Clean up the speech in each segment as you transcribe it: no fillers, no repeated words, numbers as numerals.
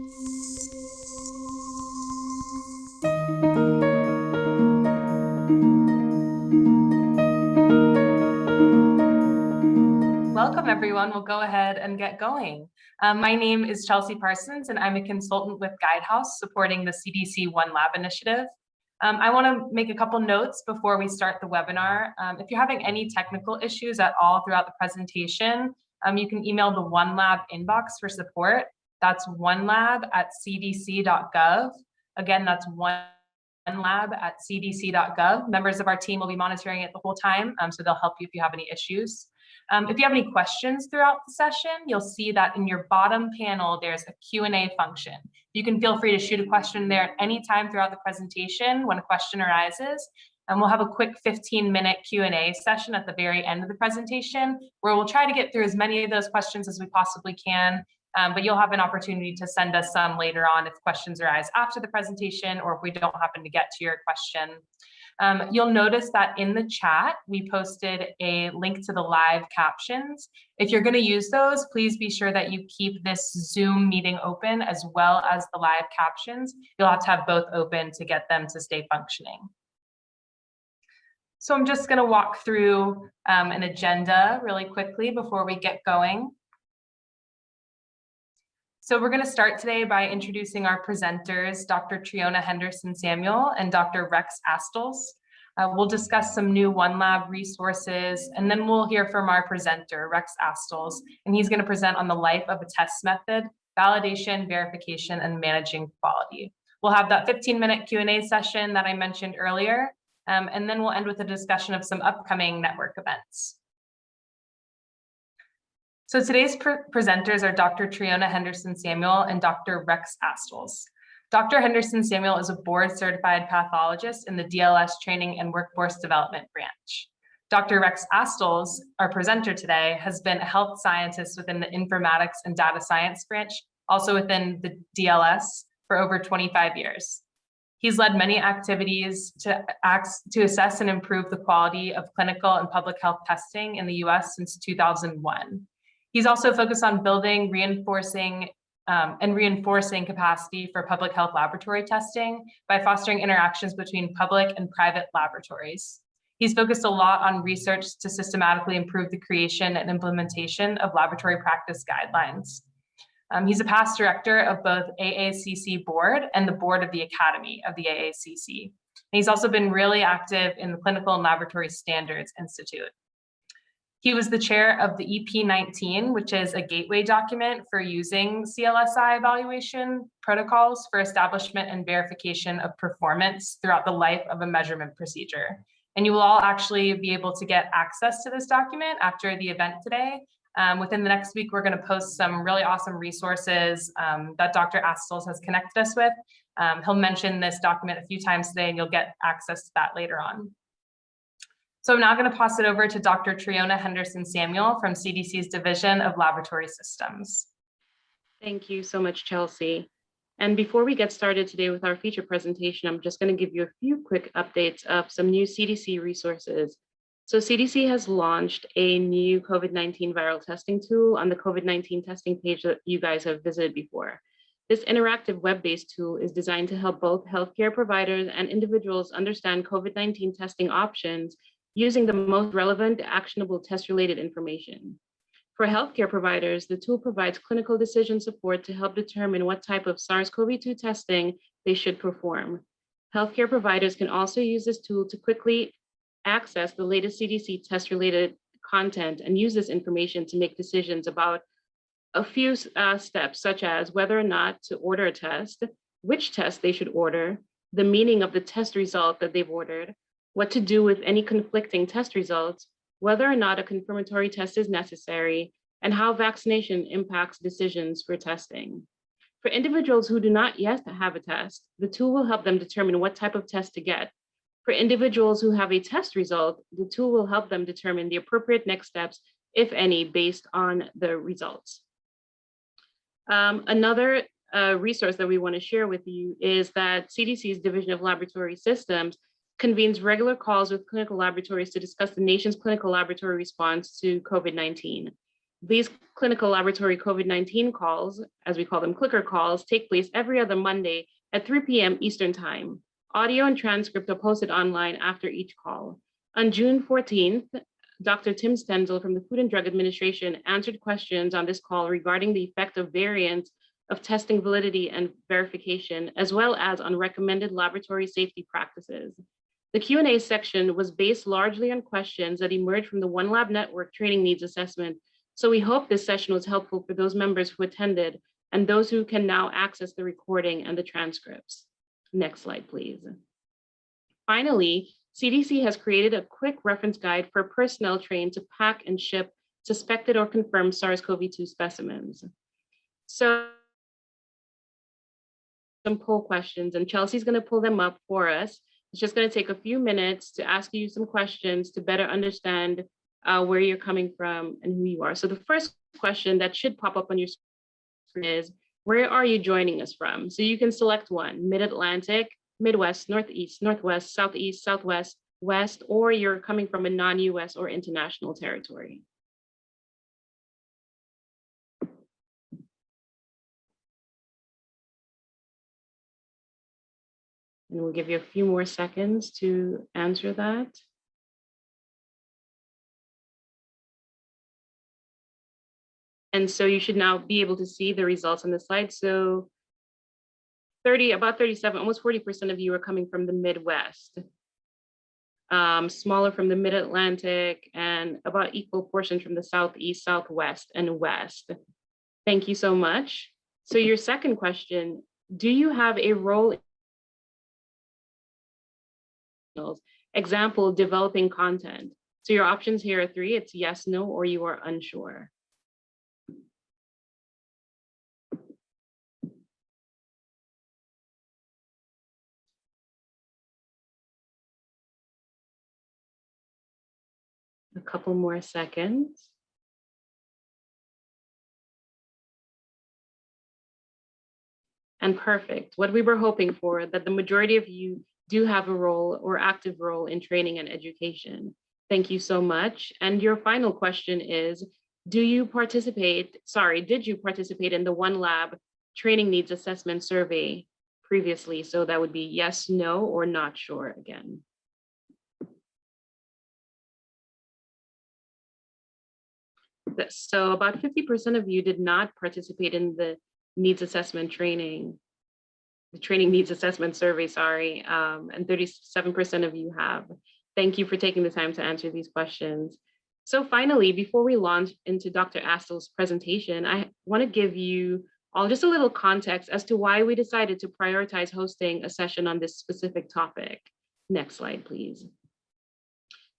Welcome, everyone. We'll go ahead and get going. My name is Chelsea Parsons, and I'm a consultant with Guidehouse supporting the CDC One Lab initiative. I want to make a couple notes before we start the webinar. If you're having any technical issues at all throughout the presentation, you can email the One Lab inbox for support. That's onelab@cdc.gov. Again, that's onelab@cdc.gov. Members of our team will be monitoring it the whole time, so they'll help you if you have any issues. If you have any questions throughout the session, you'll see that in your bottom panel, there's a Q&A function. You can feel free to shoot a question there at any time throughout the presentation when a question arises. And we'll have a quick 15-minute Q&A session at the very end of the presentation, where we'll try to get through as many of those questions as we possibly can. But you'll have an opportunity to send us some later on if questions arise after the presentation, or if we don't happen to get to your question. You'll notice that in the chat, we posted a link to the live captions. If you're going to use those, please be sure that you keep this Zoom meeting open as well as the live captions. You'll have to have both open to get them to stay functioning. So I'm just going to walk through an agenda really quickly before we get going. So we're going to start today by introducing our presenters, Dr. Triona Henderson Samuel and Dr. Rex Astles. We'll discuss some new One Lab resources, and then we'll hear from our presenter, Rex Astles, and he's going to present on the life of a test method, validation, verification, and managing quality. We'll have that 15-minute Q&A session that I mentioned earlier, and then we'll end with a discussion of some upcoming network events. So today's presenters are Dr. Triona Henderson Samuel and Dr. Rex Astles. Dr. Henderson Samuel is a board-certified pathologist in the DLS Training and Workforce Development branch. Dr. Rex Astles, our presenter today, has been a health scientist within the informatics and data science branch, also within the DLS, for over 25 years. He's led many activities to assess and improve the quality of clinical and public health testing in the US since 2001. He's also focused on building, reinforcing capacity for public health laboratory testing by fostering interactions between public and private laboratories. He's focused a lot on research to systematically improve the creation and implementation of laboratory practice guidelines. He's a past director of both AACC board and the board of the Academy of the AACC. And he's also been really active in the Clinical and Laboratory Standards Institute. He was the chair of the EP19, which is a gateway document for using CLSI evaluation protocols for establishment and verification of performance throughout the life of a measurement procedure. And you will all actually be able to get access to this document after the event today. Within the next week, we're going to post some really awesome resources that Dr. Astles has connected us with. He'll mention this document a few times today, and you'll get access to that later on. So I'm now going to pass it over to Dr. Triona Henderson Samuel from CDC's Division of Laboratory Systems. Thank you so much, Chelsea. And before we get started today with our feature presentation, I'm just going to give you a few quick updates of some new CDC resources. So CDC has launched a new COVID-19 viral testing tool on the COVID-19 testing page that you guys have visited before. This interactive web-based tool is designed to help both healthcare providers and individuals understand COVID-19 testing options using the most relevant, actionable test-related information. For healthcare providers, the tool provides clinical decision support to help determine what type of SARS-CoV-2 testing they should perform. Healthcare providers can also use this tool to quickly access the latest CDC test-related content and use this information to make decisions about a few steps, such as whether or not to order a test, which test they should order, the meaning of the test result that they've ordered, what to do with any conflicting test results, whether or not a confirmatory test is necessary, and how vaccination impacts decisions for testing. For individuals who do not yet have a test, the tool will help them determine what type of test to get. For individuals who have a test result, the tool will help them determine the appropriate next steps, if any, based on the results. Another resource that we want to share with you is that CDC's Division of Laboratory Systems convenes regular calls with clinical laboratories to discuss the nation's clinical laboratory response to COVID-19. These clinical laboratory COVID-19 calls, as we call them clicker calls, take place every other Monday at 3 p.m. Eastern Time. Audio and transcript are posted online after each call. On June 14th, Dr. Tim Stenzel from the Food and Drug Administration answered questions on this call regarding the effect of variants of testing validity and verification, as well as on recommended laboratory safety practices. The Q&A section was based largely on questions that emerged from the One Lab Network training needs assessment. So we hope this session was helpful for those members who attended and those who can now access the recording and the transcripts. Next slide, please. Finally, CDC has created a quick reference guide for personnel trained to pack and ship suspected or confirmed SARS-CoV-2 specimens. So some poll questions, and Chelsea's going to pull them up for us. It's just going to take a few minutes to ask you some questions to better understand where you're coming from and who you are. So the first question that should pop up on your screen is, where are you joining us from? So you can select one: Mid-Atlantic, Midwest, Northeast, Northwest, Southeast, Southwest, West, or you're coming from a non-US or international territory. And we'll give you a few more seconds to answer that. And so you should now be able to see the results on the slide. So about 37, almost 40% of you are coming from the Midwest. Smaller from the Mid-Atlantic, and about equal portions from the Southeast, Southwest, and West. Thank you so much. So your second question, do you have a role in example, developing content? So your options here are 3, it's yes, no, or you are unsure. A couple more seconds. And perfect. What we were hoping for, that the majority of you do have a role or active role in training and education. Thank you so much. And your final question is, did you participate in the One Lab training needs assessment survey previously? So that would be yes, no, or not sure again. So about 50% of you did not participate in the needs assessment training, the training needs assessment survey, sorry, and 37% of you have. Thank you for taking the time to answer these questions. So finally, before we launch into Dr. Astel's presentation, I want to give you all just a little context as to why we decided to prioritize hosting a session on this specific topic. Next slide, please.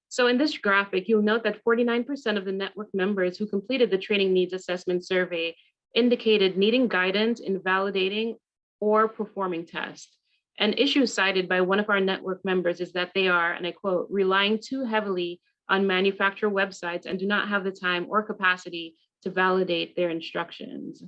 So in this graphic, you'll note that 49% of the network members who completed the training needs assessment survey indicated needing guidance in validating or performing tests. An issue cited by one of our network members is that they are, and I quote, relying too heavily on manufacturer websites and do not have the time or capacity to validate their instructions.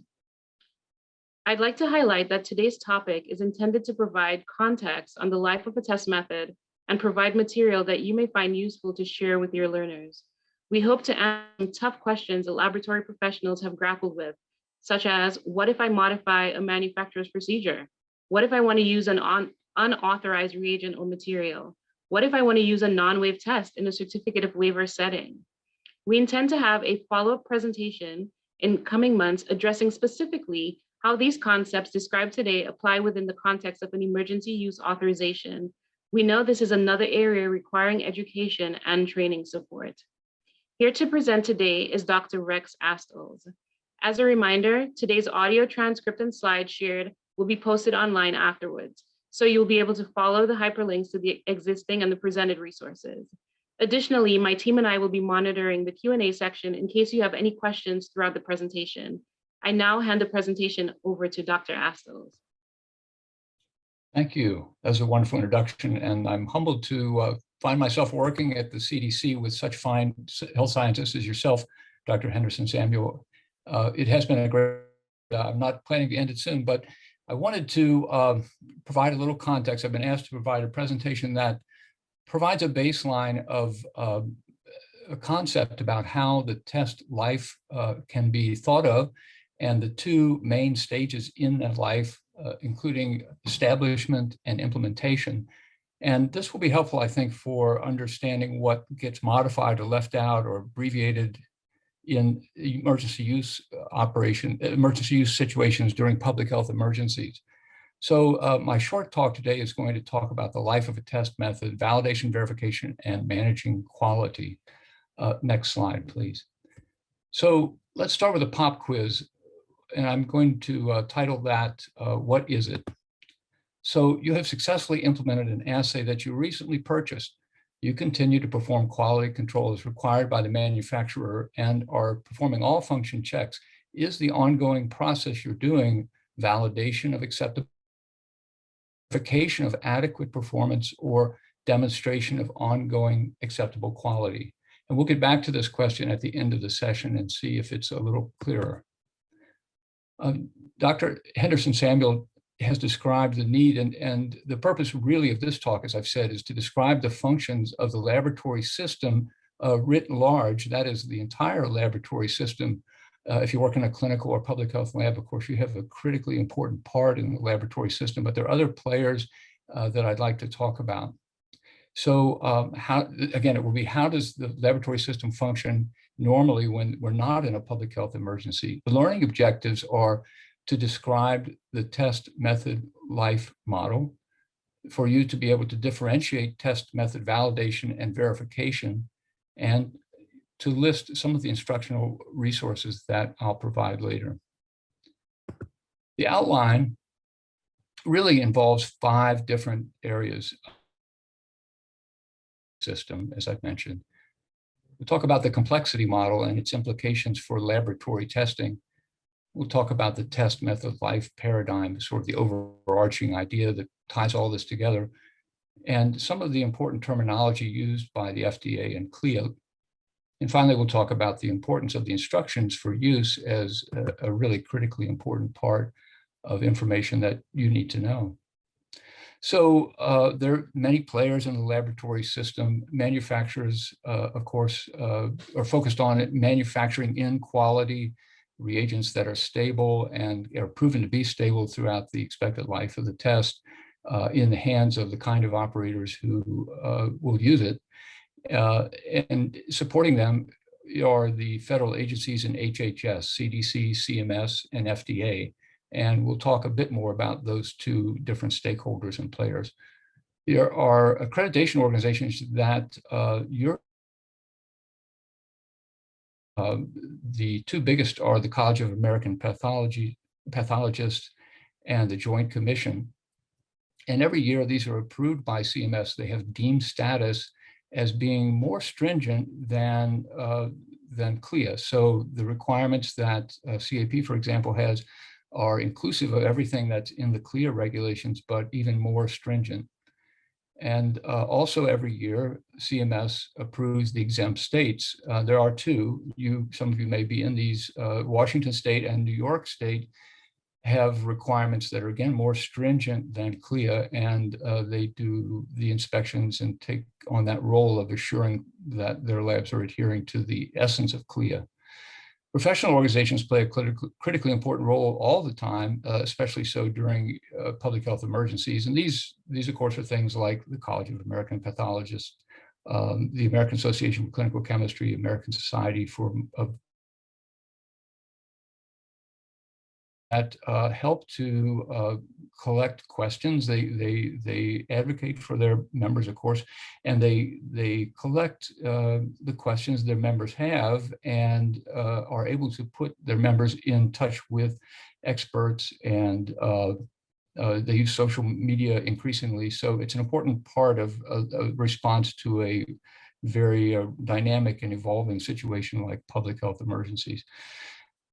I'd like to highlight that today's topic is intended to provide context on the life of a test method and provide material that you may find useful to share with your learners. We hope to answer some tough questions that laboratory professionals have grappled with, such as, what if I modify a manufacturer's procedure? What if I want to use an unauthorized reagent or material? What if I want to use a non-waive test in a certificate of waiver setting? We intend to have a follow-up presentation in coming months addressing specifically how these concepts described today apply within the context of an emergency use authorization. We know this is another area requiring education and training support. Here to present today is Dr. Rex Astles. As a reminder, today's audio transcript and slides shared will be posted online afterwards, so you'll be able to follow the hyperlinks to the existing and the presented resources. Additionally, my team and I will be monitoring the Q&A section in case you have any questions throughout the presentation. I now hand the presentation over to Dr. Astles. Thank you. That was a wonderful introduction, and I'm humbled to find myself working at the CDC with such fine health scientists as yourself, Dr. Henderson Samuel. It has been a great, I'm not planning to end it soon, but I wanted to provide a little context. I've been asked to provide a presentation that provides a baseline of a concept about how the test life can be thought of, and the two main stages in that life, including establishment and implementation. And this will be helpful, I think, for understanding what gets modified or left out or abbreviated in emergency use situations during public health emergencies. So my short talk today is going to talk about the life of a test method, validation, verification, and managing quality. Next slide, please. So let's start with a pop quiz, and I'm going to title that, What is it? So you have successfully implemented an assay that you recently purchased. You continue to perform quality control as required by the manufacturer and are performing all function checks. Is the ongoing process you're doing validation of acceptable, verification of adequate performance, or demonstration of ongoing acceptable quality? And we'll get back to this question at the end of the session and see if it's a little clearer. Dr. Henderson Samuel has described the need, and the purpose really of this talk, as I've said, is to describe the functions of the laboratory system writ large. That is the entire laboratory system. If you work in a clinical or public health lab, of course, you have a critically important part in the laboratory system, but there are other players that I'd like to talk about. So again, it will be, how does the laboratory system function normally when we're not in a public health emergency? The learning objectives are to describe the test method life model, for you to be able to differentiate test method validation and verification, and to list some of the instructional resources that I'll provide later. The outline really involves 5 different areas of the system, as I've mentioned. We'll talk about the complexity model and its implications for laboratory testing. We'll talk about the test method life paradigm, sort of the overarching idea that ties all this together, and some of the important terminology used by the FDA and CLIA. And finally, we'll talk about the importance of the instructions for use as a really critically important part of information that you need to know. So there are many players in the laboratory system. Manufacturers, of course, are focused on manufacturing in quality reagents that are stable and are proven to be stable throughout the expected life of the test in the hands of the kind of operators who will use it. And supporting them are the federal agencies in HHS, CDC, CMS, and FDA. And we'll talk a bit more about those 2 different stakeholders and players. There are accreditation organizations that the 2 biggest are the College of American Pathologists and the Joint Commission. And every year these are approved by CMS. They have deemed status as being more stringent than CLIA. So the requirements that CAP, for example, has are inclusive of everything that's in the CLIA regulations, but even more stringent. And also every year, CMS approves the exempt states. There are 2. Some of you may be in these. Washington State and New York State have requirements that are, again, more stringent than CLIA, and they do the inspections and take on that role of assuring that their labs are adhering to the essence of CLIA. Professional organizations play a critically important role all the time, especially so during public health emergencies. And these, of course, are things like the College of American Pathologists, the American Association for Clinical Chemistry, American Society that help to collect questions. They advocate for their members, of course, and they collect the questions their members have and are able to put their members in touch with experts, and they use social media increasingly. So it's an important part of a response to a very dynamic and evolving situation like public health emergencies.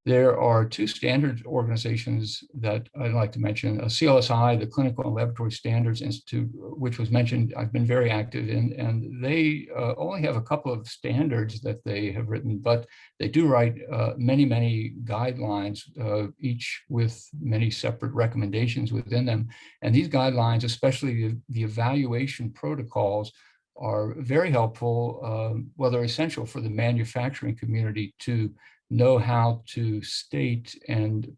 There are 2 standards organizations that I'd like to mention. CLSI, the Clinical and Laboratory Standards Institute, which was mentioned, I've been very active in, and they only have a couple of standards that they have written, but they do write many, many guidelines, each with many separate recommendations within them. And these guidelines, especially the evaluation protocols, are very helpful. Well, they're essential for the manufacturing community to know how to state and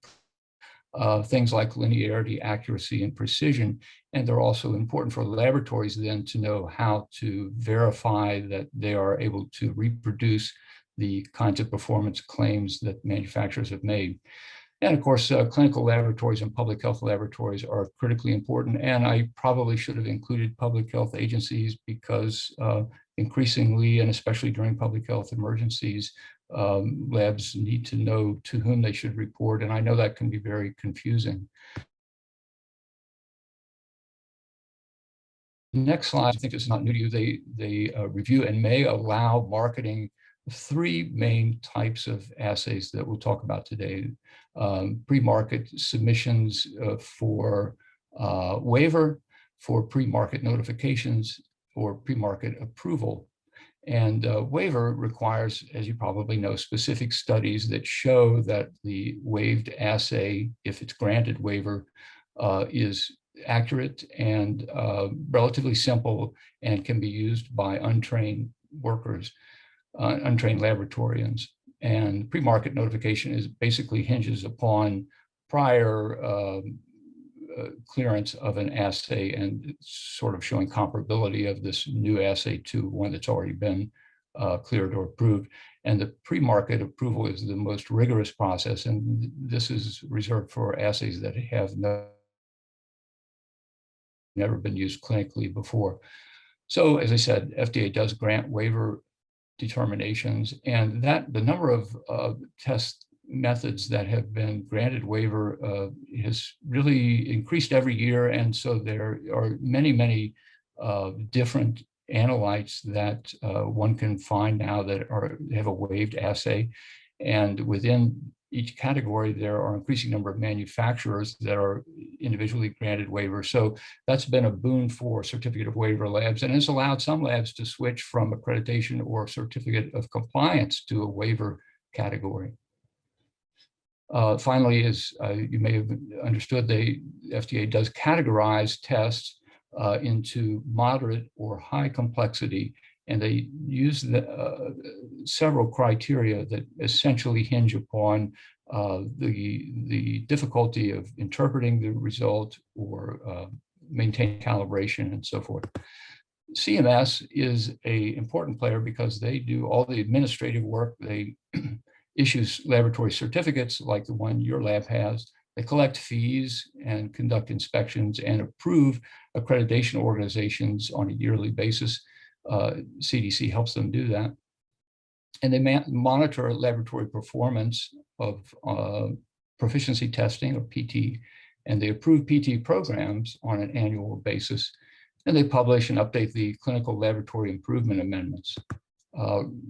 things like linearity, accuracy, and precision. And they're also important for laboratories then to know how to verify that they are able to reproduce the kinds of performance claims that manufacturers have made. And of course, clinical laboratories and public health laboratories are critically important. And I probably should have included public health agencies because increasingly, and especially during public health emergencies, labs need to know to whom they should report. And I know that can be very confusing. Next slide, I think it's not new to you. They review and may allow marketing three main types of assays that we'll talk about today. Pre-market submissions for waiver, for pre-market notifications, or pre-market approval. And waiver requires, as you probably know, specific studies that show that the waived assay, if it's granted waiver, is accurate and relatively simple and can be used by untrained workers, untrained laboratorians. And pre-market notification is basically hinges upon prior clearance of an assay and sort of showing comparability of this new assay to one that's already been cleared or approved. And the pre-market approval is the most rigorous process, and this is reserved for assays that have never been used clinically before. So as I said, FDA does grant waiver determinations, and that the number of test methods that have been granted waiver has really increased every year. And so there are many different analytes that one can find now that have a waived assay. And within each category, there are an increasing number of manufacturers that are individually granted waivers. So that's been a boon for certificate of waiver labs, and has allowed some labs to switch from accreditation or certificate of compliance to a waiver category. Finally, as you may have understood, the FDA does categorize tests into moderate or high complexity, and they use several criteria that essentially hinge upon the difficulty of interpreting the result or maintaining calibration and so forth. CMS is an important player because they do all the administrative work. They issue laboratory certificates like the one your lab has. They collect fees and conduct inspections and approve accreditation organizations on a yearly basis. CDC helps them do that. And they monitor laboratory performance of proficiency testing, or PT, and they approve PT programs on an annual basis. And they publish and update the clinical laboratory improvement amendments.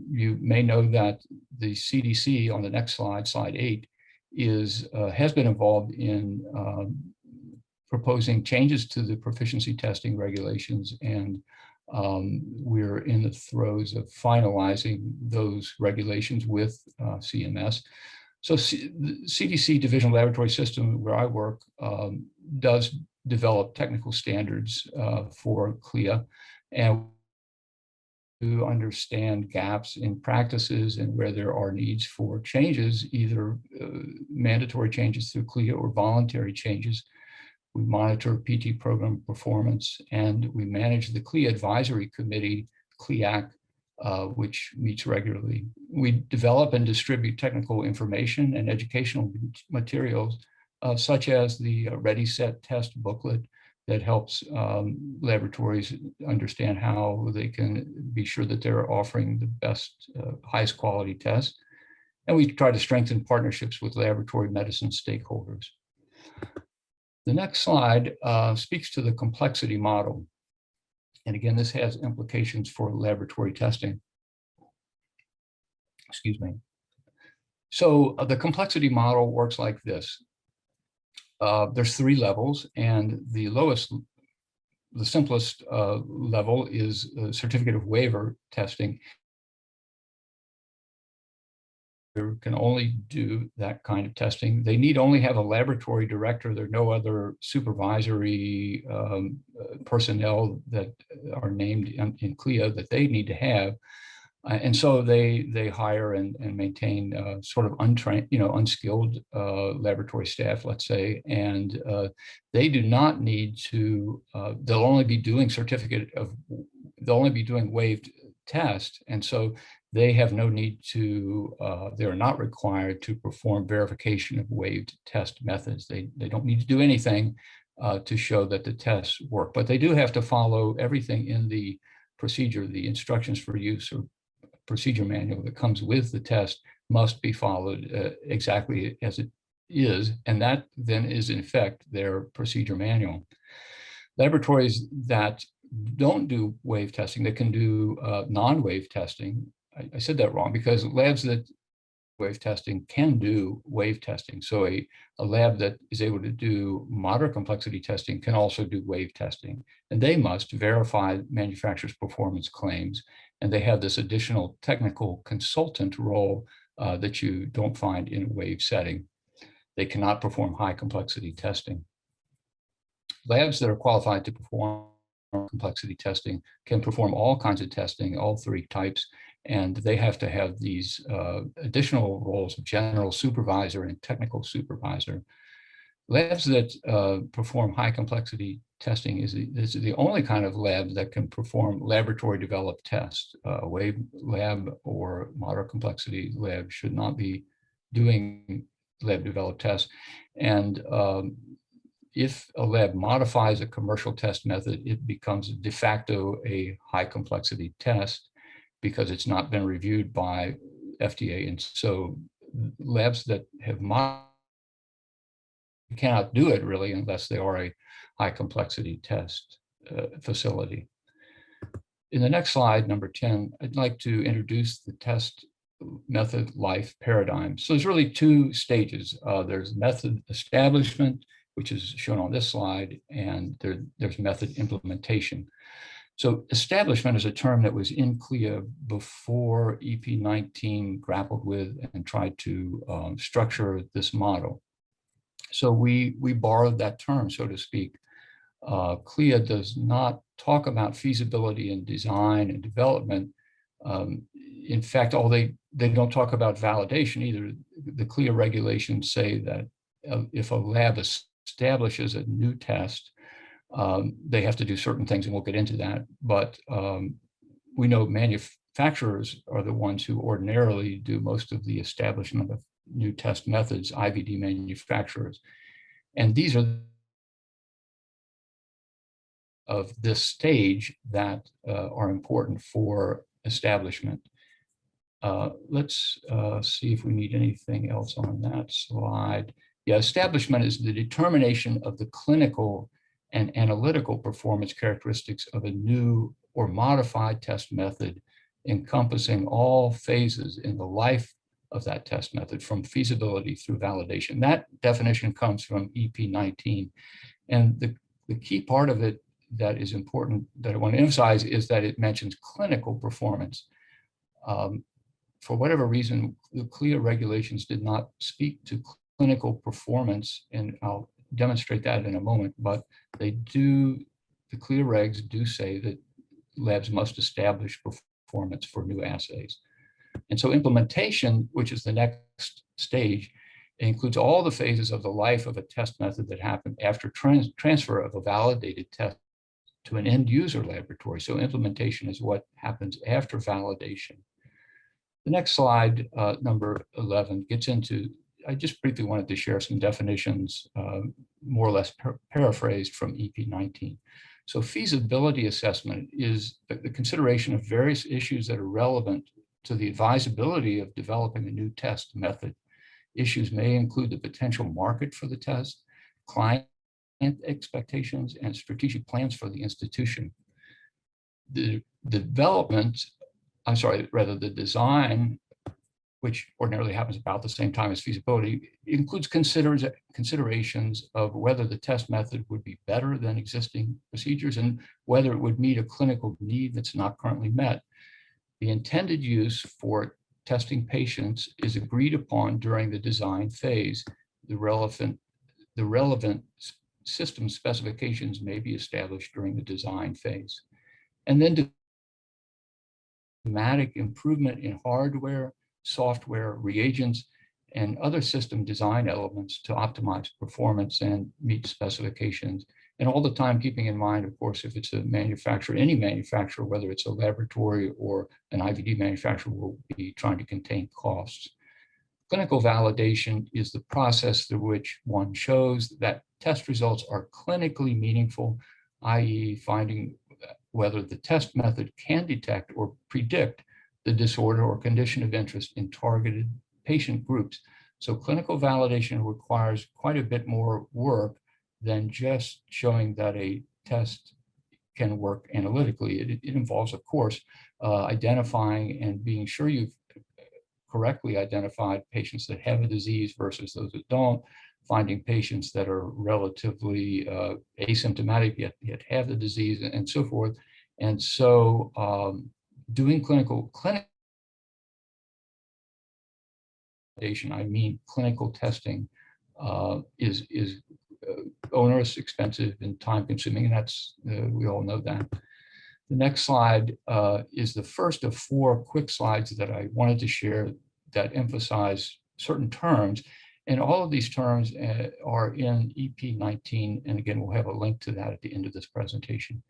You may know that the CDC, on the next slide, slide 8, has been involved in proposing changes to the proficiency testing regulations, and we're in the throes of finalizing those regulations with CMS. So the CDC Division of Laboratory System, where I work, does develop technical standards for CLIA, and to understand gaps in practices and where there are needs for changes, either mandatory changes through CLIA or voluntary changes. We monitor PT program performance, and we manage the CLIA Advisory Committee, CLIAC, which meets regularly. We develop and distribute technical information and educational materials, such as the Ready, Set, Test booklet that helps laboratories understand how they can be sure that they're offering the best, highest quality tests. And we try to strengthen partnerships with laboratory medicine stakeholders. The next slide speaks to the complexity model. And again, this has implications for laboratory testing. Excuse me. So the complexity model works like this. There's 3 levels, and the simplest level is certificate of waiver testing. can only do that kind of testing. They need only have a laboratory director. There are no other supervisory personnel that are named in CLIA that they need to have. And so they hire and maintain sort of untrained, unskilled laboratory staff, let's say, and they do not need to. They'll only be doing they'll only be doing waived tests, and so they have no need to. They are not required to perform verification of waived test methods. They don't need to do anything to show that the tests work, but they do have to follow everything in the procedure, the instructions for use or procedure manual that comes with the test must be followed exactly as it is, and that then is in effect their procedure manual. Laboratories that don't do wave testing, that can do non-wave testing. I said that wrong, because labs that wave testing can do wave testing. So a lab that is able to do moderate complexity testing can also do wave testing, and they must verify manufacturer's performance claims. And they have this additional technical consultant role that you don't find in a wave setting. They cannot perform high complexity testing. Labs that are qualified to perform complexity testing can perform all kinds of testing, all three types, and they have to have these additional roles of general supervisor and technical supervisor. Labs that perform high complexity testing is the only kind of lab that can perform laboratory developed tests. A wave lab or moderate complexity lab should not be doing lab developed tests. And if a lab modifies a commercial test method, it becomes de facto a high complexity test because it's not been reviewed by FDA. And so labs that have cannot do it really unless they are a high complexity test facility. In the next slide, number 10, I'd like to introduce the test method life paradigm. So there's really two stages. There's method establishment, which is shown on this slide, and there's method implementation. So establishment is a term that was in CLIA before EP19 grappled with and tried to structure this model. So we borrowed that term, so to speak. CLIA does not talk about feasibility and design and development. In fact, they don't talk about validation either. The CLIA regulations say that if a lab establishes a new test, they have to do certain things, and we'll get into that. But we know manufacturers are the ones who ordinarily do most of the establishment of new test methods, IVD manufacturers. And these are of this stage that are important for establishment. Let's see if we need anything else on that slide. Yeah, establishment is the determination of the clinical and analytical performance characteristics of a new or modified test method, encompassing all phases in the life of that test method, from feasibility through validation. That definition comes from EP19. And the key part of it that is important that I want to emphasize is that it mentions clinical performance. For whatever reason, the CLIA regulations did not speak to clinical performance, and I'll demonstrate that in a moment, but the CLIA regs do say that labs must establish performance for new assays. And so implementation, which is the next stage, includes all the phases of the life of a test method that happen after transfer of a validated test to an end user laboratory. So implementation is what happens after validation. The next slide, number 11, gets into, I just briefly wanted to share some definitions, more or less paraphrased from EP19. So feasibility assessment is the consideration of various issues that are relevant to the advisability of developing a new test method. Issues may include the potential market for the test, client expectations, and strategic plans for the institution. The design, which ordinarily happens about the same time as feasibility, includes considerations of whether the test method would be better than existing procedures and whether it would meet a clinical need that's not currently met. The intended use for testing patients is agreed upon during the design phase. The relevant system specifications may be established during the design phase. And then dramatic improvement in hardware, software, reagents, and other system design elements to optimize performance and meet specifications. And all the time keeping in mind, of course, if it's a manufacturer, any manufacturer, whether it's a laboratory or an IVD manufacturer, will be trying to contain costs. Clinical validation is the process through which one shows that test results are clinically meaningful, i.e. finding whether the test method can detect or predict the disorder or condition of interest in targeted patient groups. So clinical validation requires quite a bit more work than just showing that a test can work analytically. It involves, of course, identifying and being sure you've correctly identified patients that have a disease versus those that don't, finding patients that are relatively asymptomatic yet have the disease, and so forth. And so doing clinical I mean clinical testing is onerous, expensive, and time consuming, and that's we all know that. The next slide is the first of 4 quick slides that I wanted to share that emphasize certain terms. And all of these terms are in EP 19. And again, we'll have a link to that at the end of this presentation.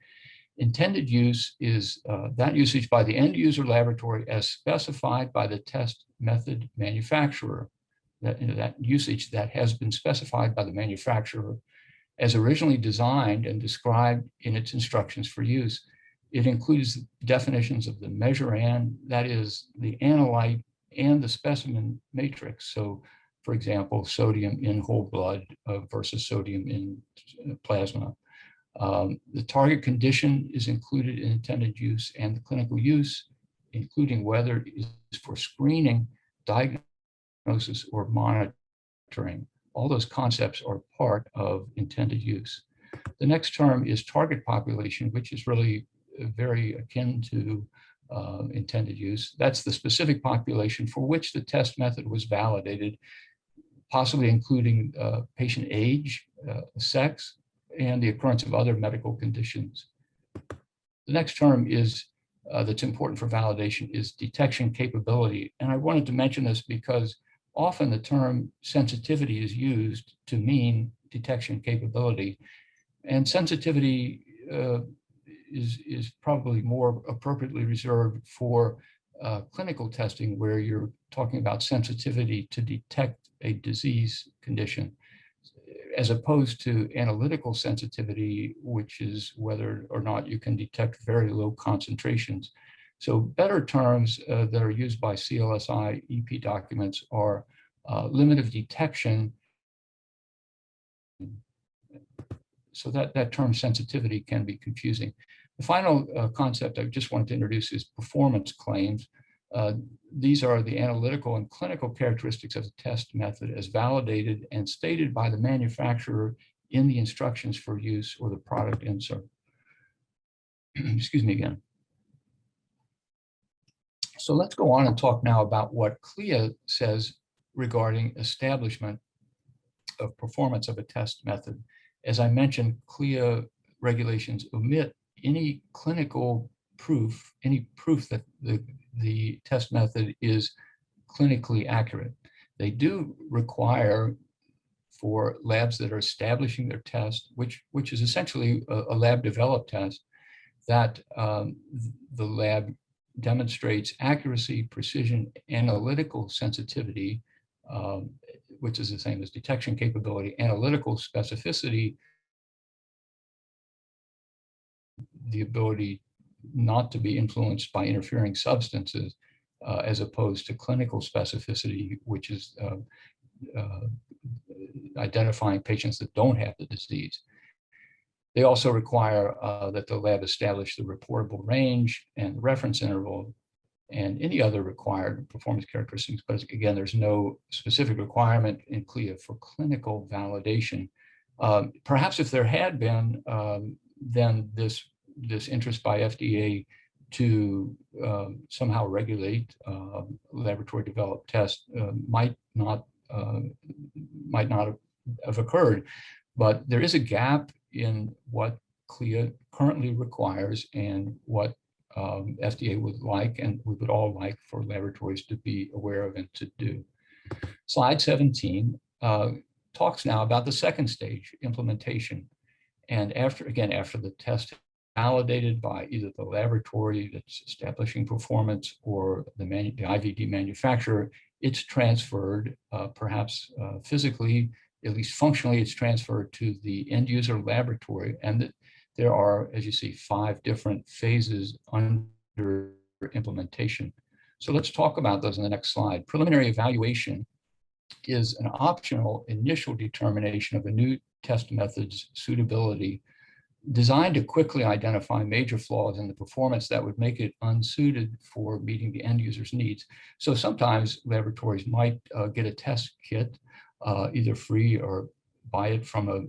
Intended use is that usage by the end user laboratory as specified by the test method manufacturer. That usage that has been specified by the manufacturer as originally designed and described in its instructions for use. It includes definitions of the measure and, that is, the analyte and the specimen matrix. So, for example, sodium in whole blood versus sodium in plasma. The target condition is included in intended use, and the clinical use, including whether it is for screening, diagnosis, or monitoring. All those concepts are part of intended use. The next term is target population, which is really very akin to intended use. That's the specific population for which the test method was validated, possibly including patient age, sex, and the occurrence of other medical conditions. The next term is that's important for validation is detection capability. And I wanted to mention this because often the term sensitivity is used to mean detection capability. And sensitivity is probably more appropriately reserved for clinical testing, where you're talking about sensitivity to detect a disease condition, as opposed to analytical sensitivity, which is whether or not you can detect very low concentrations. So better terms that are used by CLSI EP documents are limit of detection. So that term sensitivity can be confusing. The final concept I just wanted to introduce is performance claims. These are the analytical and clinical characteristics of the test method as validated and stated by the manufacturer in the instructions for use or the product insert. Excuse me again. So let's go on and talk now about what CLIA says regarding establishment of performance of a test method. As I mentioned, CLIA regulations omit any clinical proof, any proof that the test method is clinically accurate. They do require for labs that are establishing their test, which is essentially a lab developed test, that the lab demonstrates accuracy, precision, analytical sensitivity, which is the same as detection capability, analytical specificity, the ability not to be influenced by interfering substances, as opposed to clinical specificity, which is identifying patients that don't have the disease. They also require that the lab establish the reportable range and reference interval and any other required performance characteristics. But again, there's no specific requirement in CLIA for clinical validation. Perhaps if there had been, then this interest by FDA to somehow regulate laboratory developed tests might not have occurred, but there is a gap in what CLIA currently requires and what FDA would like, and we would all like for laboratories to be aware of and to do. Slide 17 talks now about the second stage, implementation. And after the test validated by either the laboratory that's establishing performance or the IVD manufacturer, it's transferred, perhaps physically, at least functionally, it's transferred to the end user laboratory. And there are, as you see, 5 different phases under implementation. So let's talk about those in the next slide. Preliminary evaluation is an optional initial determination of a new test method's suitability, designed to quickly identify major flaws in the performance that would make it unsuited for meeting the end user's needs. So sometimes laboratories might get a test kit, either free or buy it from a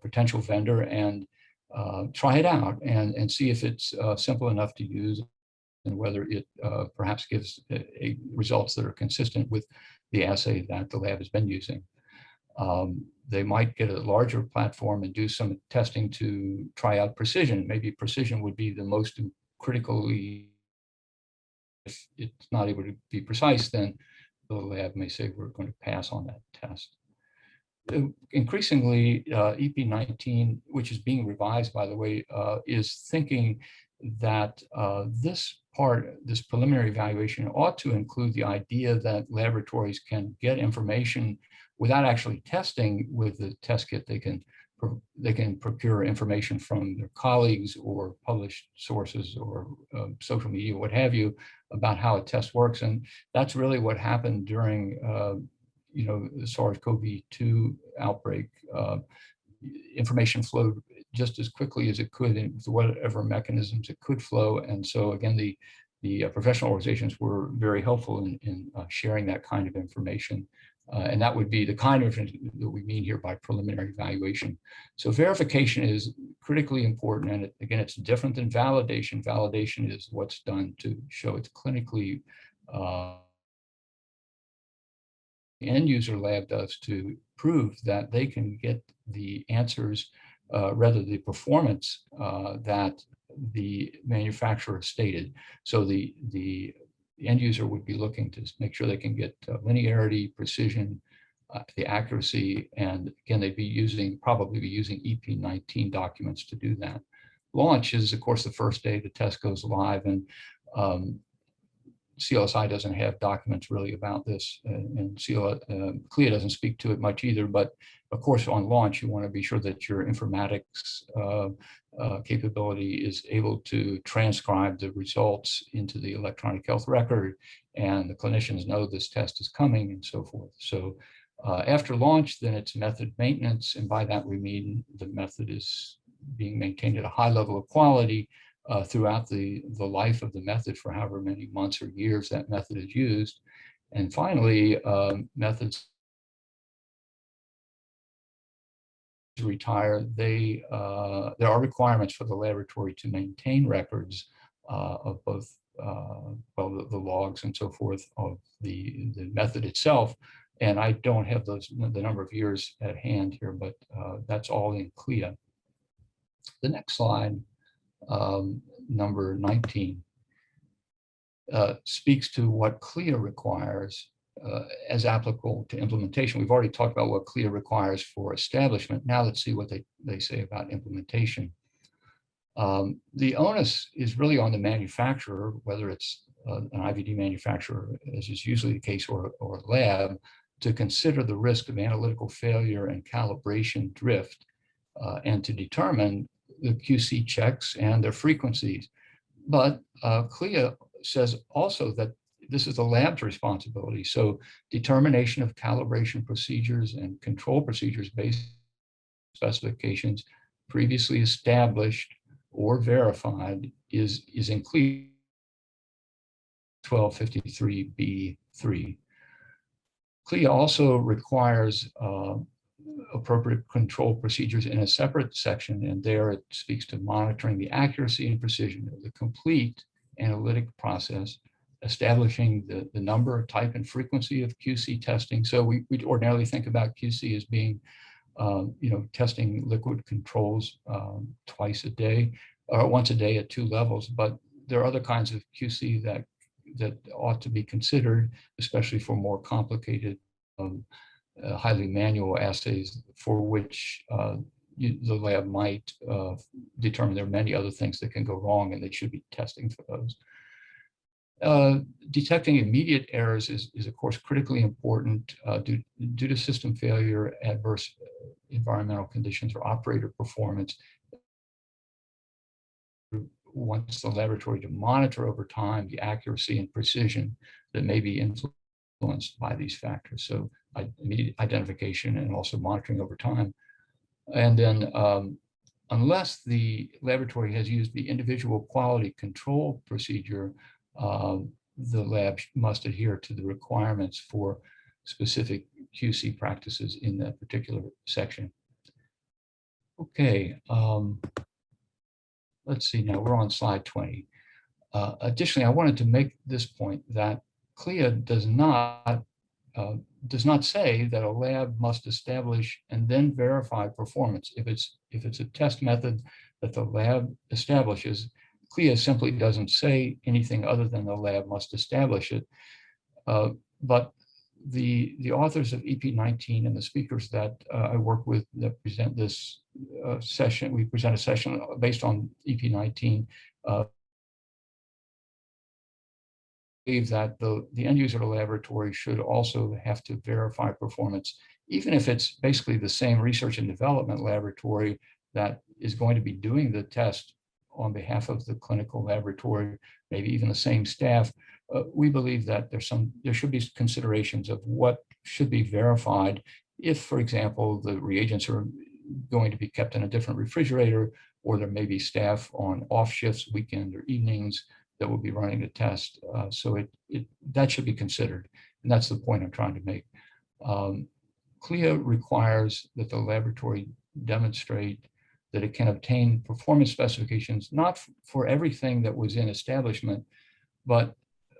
potential vendor and try it out and see if it's simple enough to use and whether it perhaps gives results that are consistent with the assay that the lab has been using. They might get a larger platform and do some testing to try out precision. Maybe precision would be the most critically, if it's not able to be precise, then the lab may say we're going to pass on that test. Increasingly, EP19, which is being revised, by the way, is thinking that this preliminary evaluation ought to include the idea that laboratories can get information without actually testing with the test kit. They can procure information from their colleagues or published sources or social media, what have you, about how a test works. And that's really what happened during the SARS-CoV-2 outbreak. Information flowed just as quickly as it could in whatever mechanisms it could flow. And so again, the professional organizations were very helpful in sharing that kind of information. And that would be the kind of information that we mean here by preliminary evaluation. So verification is critically important. And again, it's different than validation. Validation is what's done to show it's clinically the end user lab does to prove that they can get the answers, rather the performance that the manufacturer stated. So the end user would be looking to make sure they can get linearity, precision, the accuracy, and again, they'd probably be using EP19 documents to do that. Launch is, of course, the first day the test goes live, and CLSI doesn't have documents really about this, and CLIA doesn't speak to it much either. But of course, on launch, you want to be sure that your informatics capability is able to transcribe the results into the electronic health record, and the clinicians know this test is coming and so forth. So after launch, then it's method maintenance, and by that we mean the method is being maintained at a high level of quality throughout the life of the method for however many months or years that method is used. And finally, methods retire, there are requirements for the laboratory to maintain records of both the logs and so forth of the method itself. And I don't have the number of years at hand here, but that's all in CLIA. The next slide, number 19, speaks to what CLIA requires as applicable to implementation. We've already talked about what CLIA requires for establishment. Now let's see what they say about implementation. The onus is really on the manufacturer, whether it's an IVD manufacturer, as is usually the case, or a lab, to consider the risk of analytical failure and calibration drift, and to determine the QC checks and their frequencies. But CLIA says also that this is the lab's responsibility. So determination of calibration procedures and control procedures based on specifications previously established or verified is in CLIA 1253B3. CLIA also requires appropriate control procedures in a separate section, and there it speaks to monitoring the accuracy and precision of the complete analytic process, establishing the number, type, and frequency of QC testing. So we ordinarily think about QC as being, testing liquid controls twice a day, or once a day at 2 levels. But there are other kinds of QC that ought to be considered, especially for more complicated, highly manual assays for which the lab might determine there are many other things that can go wrong, and they should be testing for those. Detecting immediate errors is of course critically important due to system failure, adverse environmental conditions, or operator performance. Wants the laboratory to monitor over time the accuracy and precision that may be influenced by these factors. So immediate identification and also monitoring over time. And then unless the laboratory has used the individual quality control procedure, the lab must adhere to the requirements for specific QC practices in that particular section. Okay, let's see, now we're on slide 20. Additionally, I wanted to make this point that CLIA does not say that a lab must establish and then verify performance. If it's a test method that the lab establishes, CLIA simply doesn't say anything other than the lab must establish it. But the authors of EP19 and the speakers that I work with that present this session, we present a session based on EP19, believe that the end user laboratory should also have to verify performance, even if it's basically the same research and development laboratory that is going to be doing the test on behalf of the clinical laboratory, maybe even the same staff. We believe that there should be considerations of what should be verified if, for example, the reagents are going to be kept in a different refrigerator, or there may be staff on off shifts, weekend or evenings, that will be running the test. So that should be considered. And that's the point I'm trying to make. CLIA requires that the laboratory demonstrate that it can obtain performance specifications, not for everything that was in establishment, but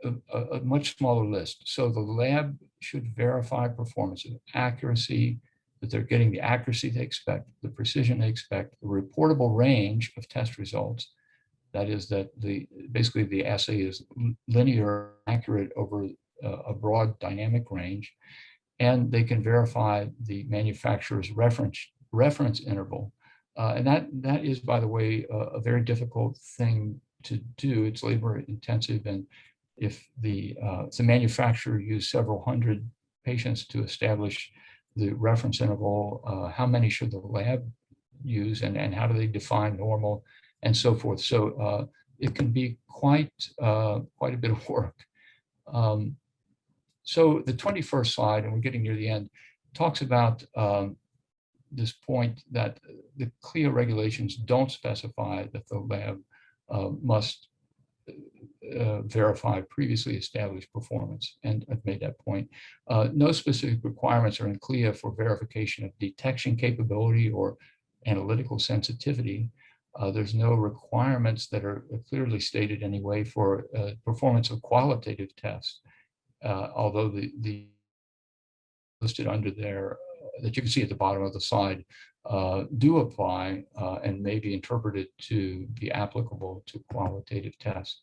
a much smaller list. So the lab should verify performance of accuracy, that they're getting the accuracy they expect, the precision they expect, the reportable range of test results. That is that basically the assay is linear, accurate over a broad dynamic range, and they can verify the manufacturer's reference interval. And that is, by the way, a very difficult thing to do. It's labor intensive, and if the manufacturer used several hundred patients to establish the reference interval, how many should the lab use, and how do they define normal, and so forth. So it can be quite a bit of work. So the 21st slide, and we're getting near the end, talks about this point that the CLIA regulations don't specify that the lab must verify previously established performance, and I've made that point. No specific requirements are in CLIA for verification of detection capability or analytical sensitivity. There's no requirements that are clearly stated anyway for performance of qualitative tests, although the listed under there that you can see at the bottom of the slide do apply and may be interpreted to be applicable to qualitative tests.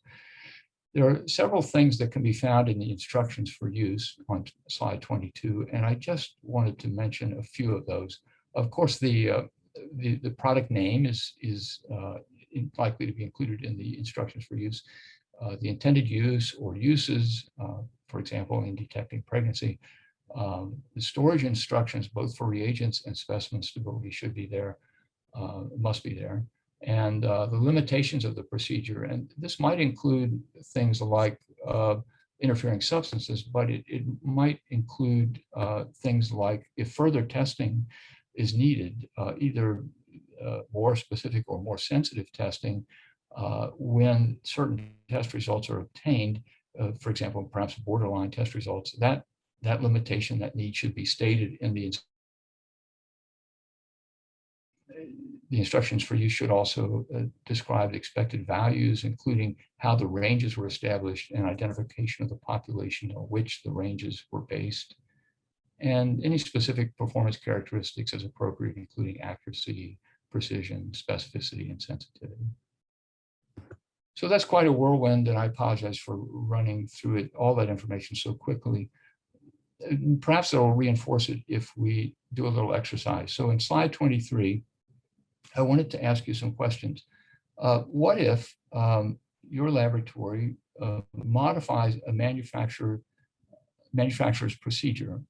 There are several things that can be found in the instructions for use on slide 22, and I just wanted to mention a few of those. Of course, the product name is likely to be included in the instructions for use. The intended use or uses, for example, in detecting pregnancy. The storage instructions, both for reagents and specimen stability, should be there, must be there. And the limitations of the procedure. And this might include things like interfering substances, but it might include things like if further testing is needed, either more specific or more sensitive testing, when certain test results are obtained, for example, perhaps borderline test results, that limitation, that need should be stated in the The instructions for use should also describe the expected values, including how the ranges were established and identification of the population on which the ranges were based, and any specific performance characteristics as appropriate, including accuracy, precision, specificity, and sensitivity. So that's quite a whirlwind, and I apologize for running through it, all that information so quickly. Perhaps it'll reinforce it if we do a little exercise. So in slide 23, I wanted to ask you some questions. What if your laboratory modifies a manufacturer's procedure,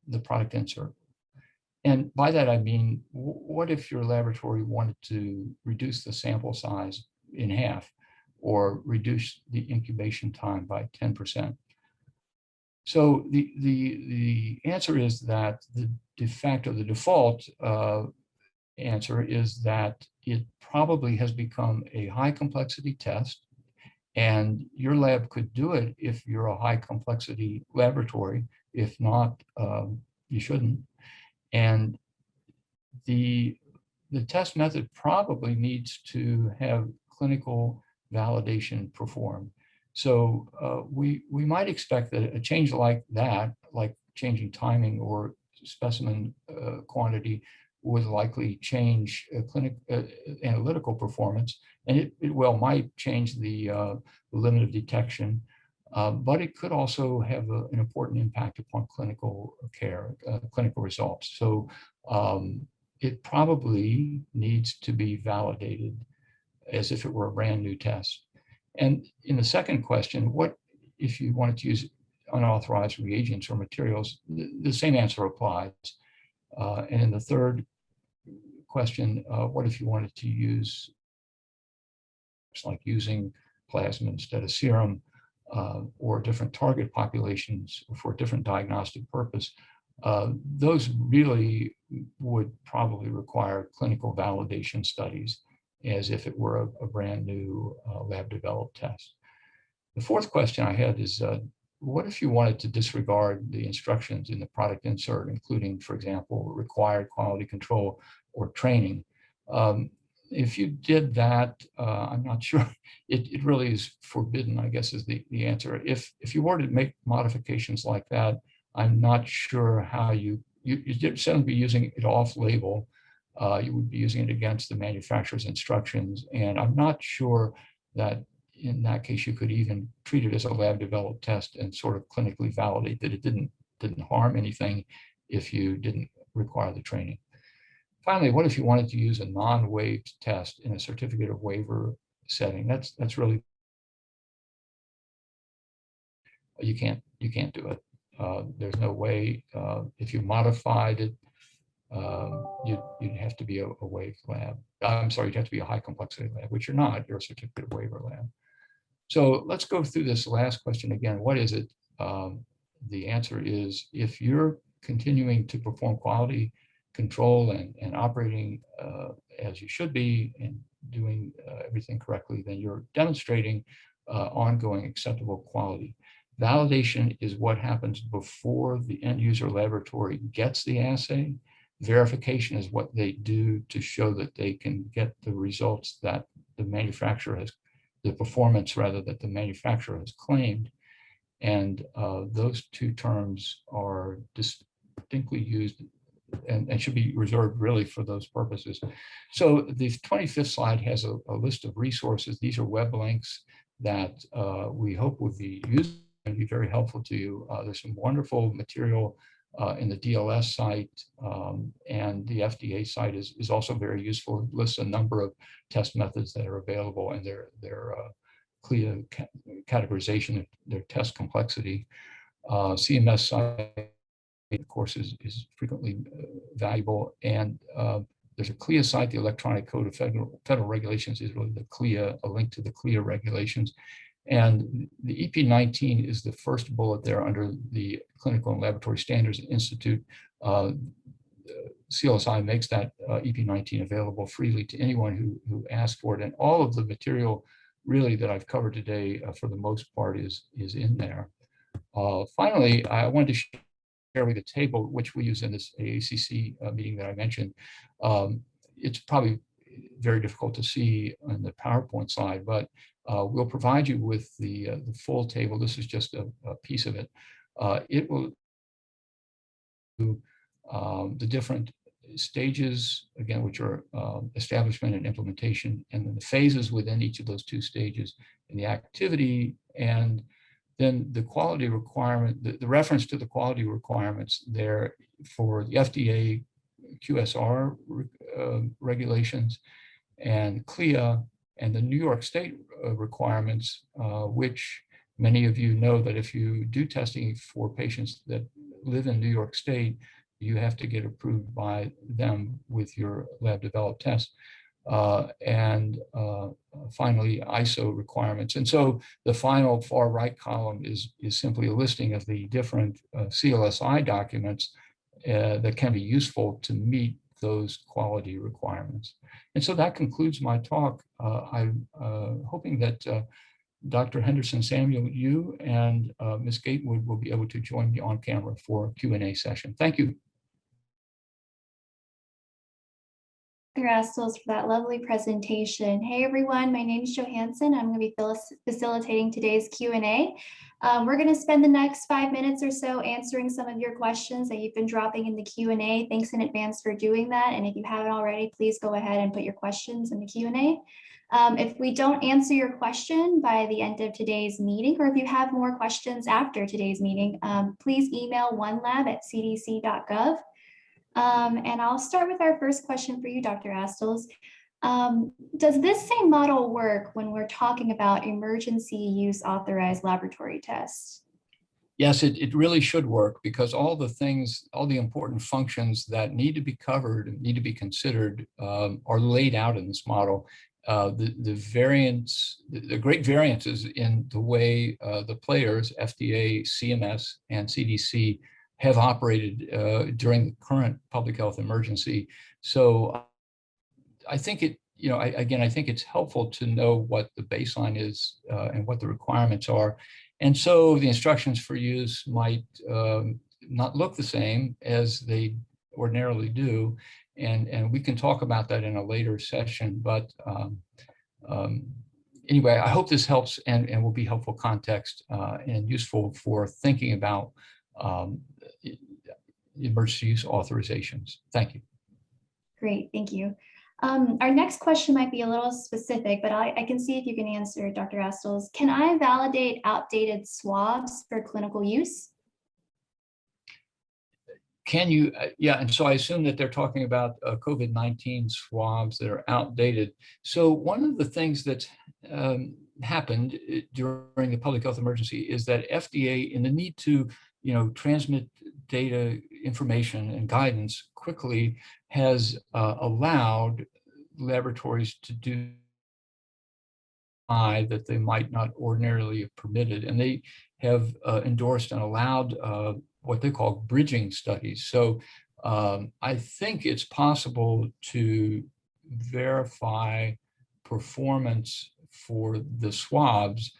the product insert? And by that, I mean, what if your laboratory wanted to reduce the sample size in half or reduce the incubation time by 10%? So the answer is that the default answer is that it probably has become a high complexity test, and your lab could do it if you're a high complexity laboratory. If not, you shouldn't. And the test method probably needs to have clinical validation performed. So we might expect that a change like that, like changing timing or specimen quantity, would likely change analytical performance, and it well might change the limit of detection, but it could also have an important impact upon clinical care, clinical results. So it probably needs to be validated as if it were a brand new test. And in the second question, what if you wanted to use unauthorized reagents or materials? The same answer applies. And in the third question, what if you wanted to use, like using plasma instead of serum, or different target populations for a different diagnostic purpose? Those really would probably require clinical validation studies, as if it were a brand new lab developed test. The fourth question I had is, what if you wanted to disregard the instructions in the product insert, including, for example, required quality control or training? If you did that, I'm not sure, it really is forbidden, I guess is the answer. If you were to make modifications like that, I'm not sure how you shouldn't be using it off-label. You would be using it against the manufacturer's instructions. And I'm not sure that in that case, you could even treat it as a lab developed test and sort of clinically validate that it didn't harm anything if you didn't require the training. Finally, what if you wanted to use a non-waived test in a certificate of waiver setting? That's really, you can't do it. There's no way. If you modified it, you'd have to be a waived lab. I'm sorry, you'd have to be a high complexity lab, which you're not. You're a certificate of waiver lab. So let's go through this last question again. What is it? The answer is, if you're continuing to perform quality control and operating as you should be and doing everything correctly, then you're demonstrating ongoing acceptable quality. Validation is what happens before the end user laboratory gets the assay. Verification is what they do to show that they can get the results that the manufacturer has, the performance rather, that the manufacturer has claimed. And those two terms are distinctly used and should be reserved really for those purposes. So the 25th slide has a list of resources. These are web links that we hope would be useful and be very helpful to you. There's some wonderful material in the DLS site, and the FDA site is also very useful. It lists a number of test methods that are available and their CLIA categorization, their test complexity. CMS site, of course, is frequently valuable, and there's a CLIA site. The Electronic Code of Federal Regulations is really the CLIA, a link to the CLIA regulations. And the EP19 is the first bullet there under the Clinical and Laboratory Standards Institute. CLSI makes that EP19 available freely to anyone who asks for it. And all of the material really that I've covered today, for the most part, is in there. Finally, I wanted to share with the table, which we use in this AACC meeting that I mentioned. it's probably very difficult to see on the PowerPoint slide, but we'll provide you with the full table. This is just a piece of it. It will do the different stages, again, which are establishment and implementation, and then the phases within each of those two stages in the activity, and then the quality requirement, the reference to the quality requirements there for the FDA QSR regulations and CLIA and the New York State requirements, which many of you know that if you do testing for patients that live in New York State, you have to get approved by them with your lab developed test. And finally, ISO requirements. And so the final far right column is simply a listing of the different CLSI documents that can be useful to meet those quality requirements. And so that concludes my talk. I'm hoping that Dr. Henderson Samuel, you and Ms. Gatewood will be able to join me on camera for a Q&A session. Thank you. Dr. Astles, for that lovely presentation. Hey everyone, my name is Johansson. I'm going to be facilitating today's Q&A. We're going to spend the next 5 minutes or so answering some of your questions that you've been dropping in the Q&A. Thanks in advance for doing that. And if you haven't already, please go ahead and put your questions in the Q&A. If we don't answer your question by the end of today's meeting, or if you have more questions after today's meeting, please email onelab@cdc.gov. And I'll start with our first question for you, Dr. Astles. Does this same model work when we're talking about emergency use authorized laboratory tests? Yes, it really should work, because all the things, all the important functions that need to be covered and need to be considered are laid out in this model. The great variances in the way the players, FDA, CMS, and CDC, have operated during the current public health emergency. So I think I think it's helpful to know what the baseline is and what the requirements are. And so the instructions for use might not look the same as they ordinarily do. And we can talk about that in a later session. But anyway, I hope this helps and will be helpful context and useful for thinking about emergency use authorizations. Thank you. Great, thank you. Our next question might be a little specific, but I can see if you can answer, Dr. Astles. Can I validate outdated swabs for clinical use? Can you? Yeah, and so I assume that they're talking about COVID-19 swabs that are outdated. So one of the things that's happened during the public health emergency is that FDA, in the need to transmit data, information, and guidance quickly, has allowed laboratories to do that they might not ordinarily have permitted, and they have endorsed and allowed what they call bridging studies. So I think it's possible to verify performance for the swabs.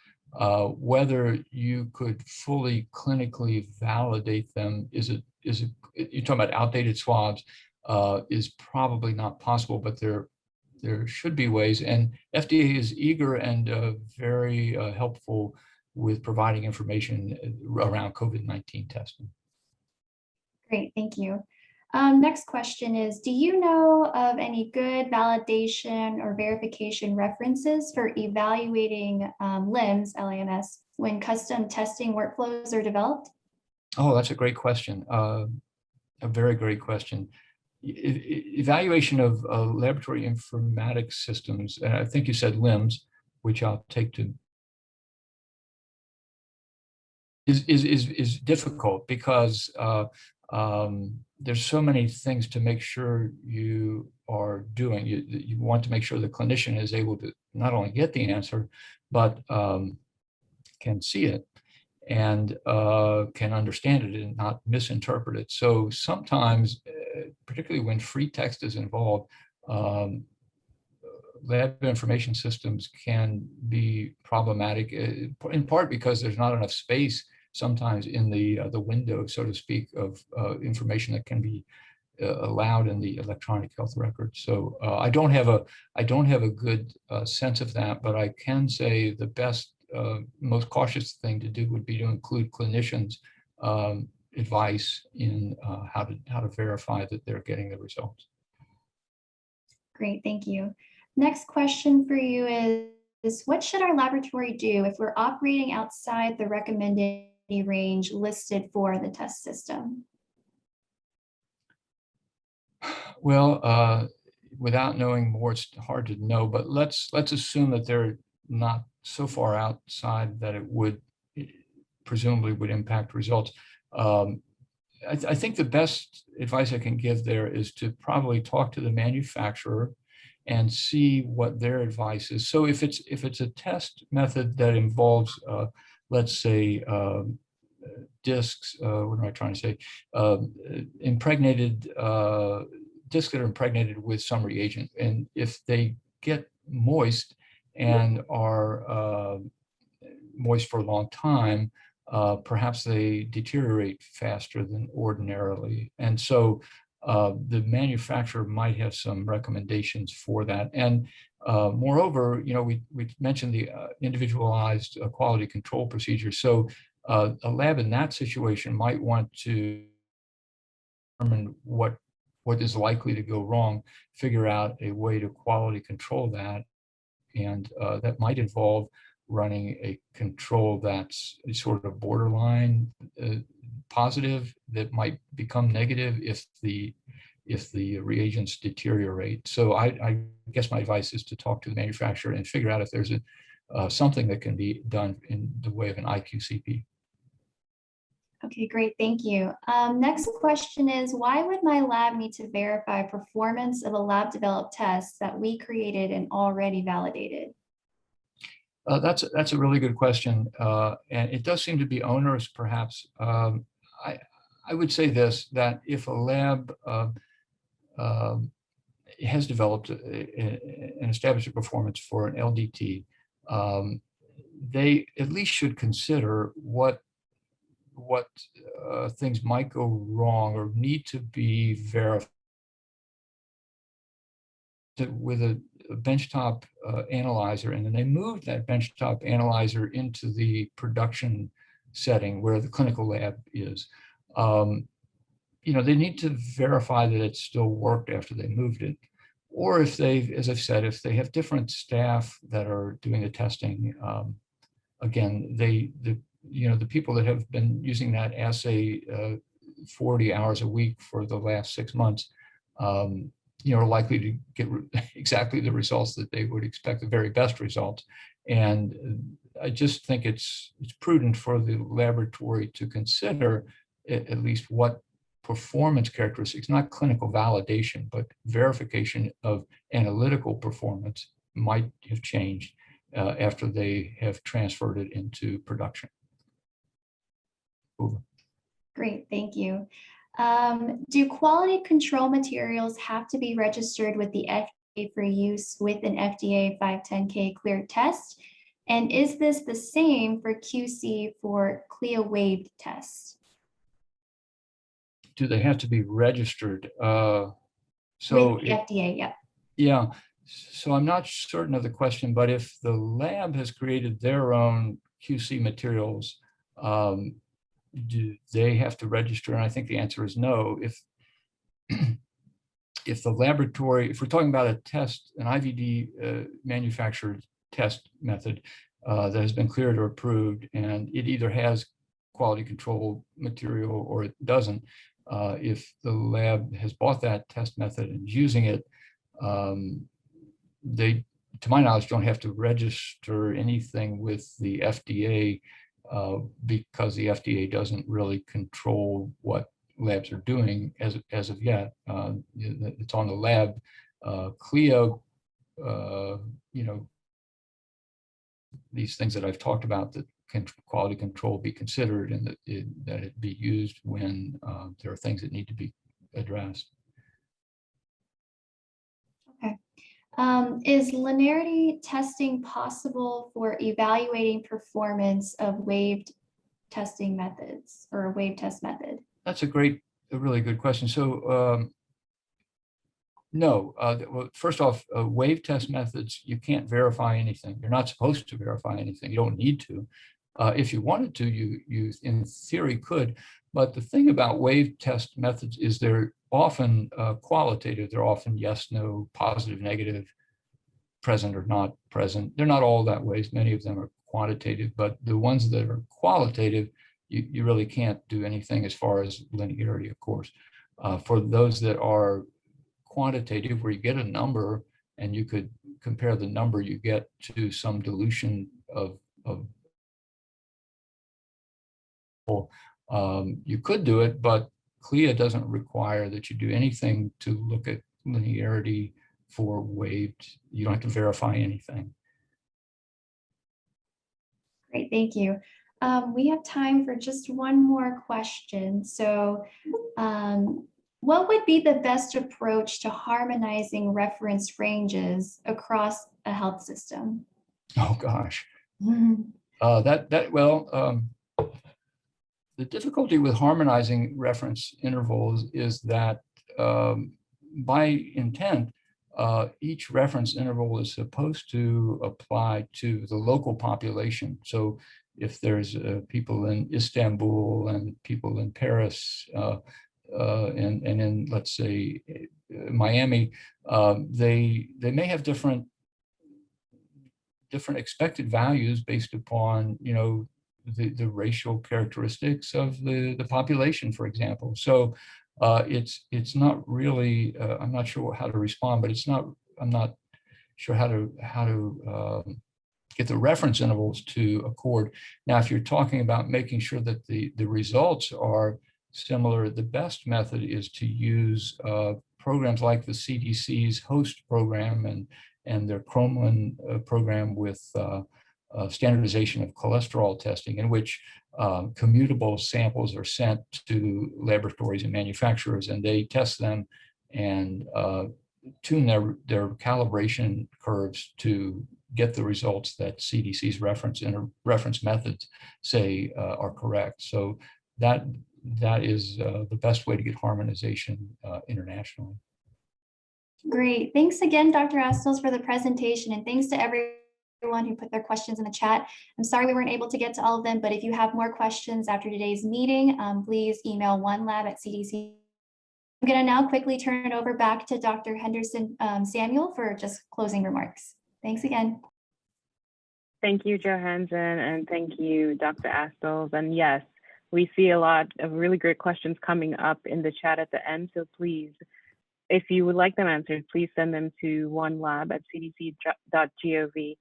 Whether you could fully clinically validate them, you're talking about outdated swabs, is probably not possible, but there should be ways, and FDA is eager and very helpful with providing information around COVID-19 testing. Great, thank you. Next question is, do you know of any good validation or verification references for evaluating LIMS, LAMS, when custom testing workflows are developed? Oh, that's a great question. A very great question. Evaluation of laboratory informatics systems, and I think you said LIMS, which I'll take to, is difficult because there's so many things to make sure you are doing. You want to make sure the clinician is able to not only get the answer, but can see it and can understand it and not misinterpret it. So sometimes, particularly when free text is involved, lab information systems can be problematic, in part because there's not enough space sometimes in the window, so to speak, of information that can be allowed in the electronic health record. So I don't have a good sense of that, but I can say the best, most cautious thing to do would be to include clinicians' advice in how to verify that they're getting the results. Great, thank you. Next question for you is what should our laboratory do if we're operating outside the recommended range listed for the test system? Well, without knowing more, it's hard to know, but let's assume that they're not so far outside that it would presumably would impact results. I think the best advice I can give there is to probably talk to the manufacturer and see what their advice is. So if it's a test method that involves, let's say, discs, what am I trying to say? Impregnated discs that are impregnated with some reagent, and if they get moist and are moist for a long time, perhaps they deteriorate faster than ordinarily. And so the manufacturer might have some recommendations for that. And moreover, we mentioned the individualized quality control procedure. So a lab in that situation might want to determine what is likely to go wrong, figure out a way to quality control that. And that might involve running a control that's sort of borderline positive, that might become negative if the reagents deteriorate. So I guess my advice is to talk to the manufacturer and figure out if there's something that can be done in the way of an IQCP. Okay, great, thank you. Next question is, why would my lab need to verify performance of a lab developed test that we created and already validated? That's a really good question, and it does seem to be onerous, perhaps. I would say this, that if a lab has developed and established a performance for an LDT, they at least should consider what things might go wrong or need to be verified with a benchtop analyzer, and then they moved that benchtop analyzer into the production setting where the clinical lab is. They need to verify that it still worked after they moved it. Or if they, as I've said, if they have different staff that are doing the testing, again, the people that have been using that assay 40 hours a week for the last 6 months, are likely to get exactly the results that they would expect, the very best results. And I just think it's prudent for the laboratory to consider at least what performance characteristics, not clinical validation, but verification of analytical performance might have changed after they have transferred it into production. Over. Great, thank you. Do quality control materials have to be registered with the FDA for use with an FDA 510(k) cleared test? And is this the same for QC for CLIA waived tests? Do they have to be registered? With the FDA, yeah. Yeah, so I'm not certain of the question, but if the lab has created their own QC materials, do they have to register? And I think the answer is no. If the laboratory, if we're talking about a test, an IVD manufactured test method that has been cleared or approved, and it either has quality control material or it doesn't, if the lab has bought that test method and is using it, they, to my knowledge, don't have to register anything with the FDA because the FDA doesn't really control what labs are doing as of yet. It's on the lab. CLIA, these things that I've talked about, that can quality control be considered and that it be used when there are things that need to be addressed. Okay. Is linearity testing possible for evaluating performance of waived testing methods or a waived test method? That's a really good question. So No, well, first off, wave test methods, you can't verify anything. You're not supposed to verify anything. You don't need to. If you wanted to, you in theory could. But the thing about wave test methods is they're often qualitative. They're often yes, no, positive, negative, present or not present. They're not all that way. Many of them are quantitative, but the ones that are qualitative, you really can't do anything as far as linearity, of course. For those that are quantitative, where you get a number and you could compare the number you get to some dilution of you could do it, but CLIA doesn't require that you do anything to look at linearity for waved. You don't have to verify anything. Great, thank you. We have time for just one more question. So what would be the best approach to harmonizing reference ranges across a health system? Oh gosh. The difficulty with harmonizing reference intervals is that by intent, each reference interval is supposed to apply to the local population. So if there's people in Istanbul and people in Paris and in, let's say, Miami, they may have different expected values based upon, you know, the racial characteristics of the population, for example. So it's not really, I'm not sure how to respond, but I'm not sure how to get the reference intervals to accord. Now, if you're talking about making sure that the results are similar, the best method is to use programs like the CDC's HOST program and their Cromlin program with standardization of cholesterol testing, in which commutable samples are sent to laboratories and manufacturers, and they test them and tune their calibration curves to get the results that CDC's reference methods say are correct. So that is the best way to get harmonization internationally. Great. Thanks again, Dr. Astles, for the presentation, and thanks to everyone who put their questions in the chat. I'm sorry we weren't able to get to all of them, but if you have more questions after today's meeting, please email onelab@cdc. I'm going to now quickly turn it over back to Dr. Henderson Samuel for just closing remarks. Thanks again. Thank you, Joe Hansen, and thank you, Dr. Astles. And yes, we see a lot of really great questions coming up in the chat at the end, so please, if you would like them answered, please send them to onelab@cdc.gov.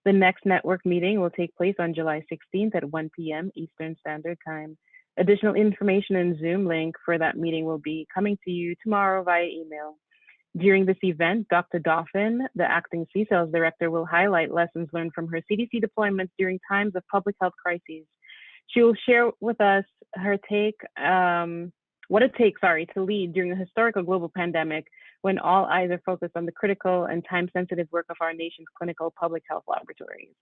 The next network meeting will take place on July 16th at 1 p.m. Eastern Standard Time. Additional information and Zoom link for that meeting will be coming to you tomorrow via email. During this event, Dr. Dauphin, the acting CSAILS director, will highlight lessons learned from her CDC deployments during times of public health crises. She will share with us her take, what it takes, to lead during a historical global pandemic when all eyes are focused on the critical and time-sensitive work of our nation's clinical public health laboratories.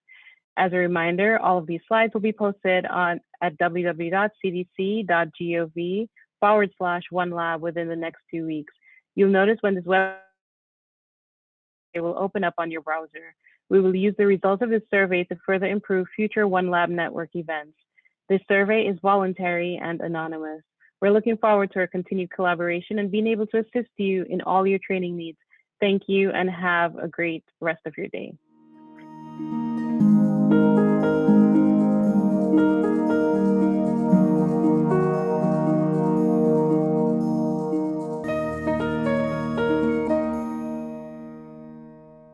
As a reminder, all of these slides will be posted at www.cdc.gov/onelab within the next 2 weeks. You'll notice when this web will open up on your browser. We will use the results of this survey to further improve future OneLab network events. This survey is voluntary and anonymous. We're looking forward to our continued collaboration and being able to assist you in all your training needs. Thank you and have a great rest of your day.